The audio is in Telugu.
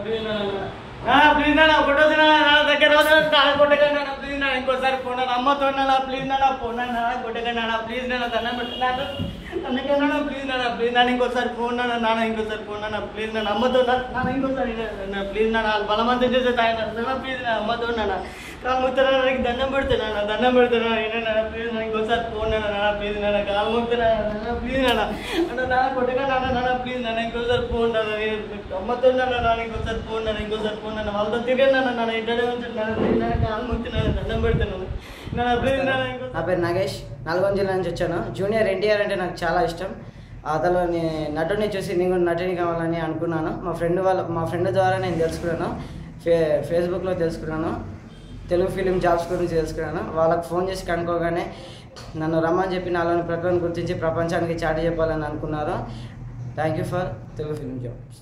ప్లీజ్ నాన్న ఫోటో దగ్గర కొట్టకండి ప్లీజ్ నాన్న ఇంకోసారి ఫోన్ అమ్మతో ప్లీజ్ నాన్న ఫోన్ కొట్టకండి ప్లీజ్ నాన్న దండం పెట్టుకున్నాను అందుకన్నా ప్లీజ్ నాన్న ఇంకోసారి ఫోన్ నాన్న ఇంకోసారి ఫోన్ ప్లీజ్ నాన్న అమ్మతో నాన్న ఇంకోసారి ప్లీజ్ నాన్న బలవంతం చేసే తాగిన ప్లీజ్ నాన్న అమ్మతో నాన్న కాలు ముక్తున్నానికి దండం పెడుతున్నాను ప్లీజ్ నాన్న ఇంకోసారి ఫోన్ నాన్న ప్లీజ్ నాన్న కాలు ముక్తున్నా ప్లీజ్ నాన్న నాన్న కొట్టకండి నాన్న ప్లీజ్ నాన్న ఇంకోసారి ఫోన్ అమ్మతో నాన్న ఇంకోసారి ఫోన్ నాన్న వాళ్ళతో తిరిగాను నాన్న ఇంటనే ఉంటున్నాను ప్లీజ్ నాన్న కాలు ముక్తున్నాను దండం పెడుతున్నాను నాన్న ప్లీజ్ నాన్న. నా పేరు నాగేష్, నల్గొండ జిల్లా నుంచి వచ్చాను. జూనియర్ ఎన్టీఆర్ అంటే నాకు చాలా ఇష్టం. అతను నటుని చూసి నేను కూడా నటుని కావాలని అనుకున్నాను. మా ఫ్రెండ్ ద్వారా నేను తెలుసుకున్నాను, ఫేస్బుక్లో తెలుసుకున్నాను, తెలుగు ఫిలిం జాబ్స్ గురించి తెలుసుకున్నాను. వాళ్ళకి ఫోన్ చేసి కనుక్కోగానే నన్ను రమ్మని చెప్పి నాలోని ప్రతిభను గుర్తించి ప్రపంచానికి చాటి చెప్పాలని అనుకున్నారు. Thank you for Telugu film jobs.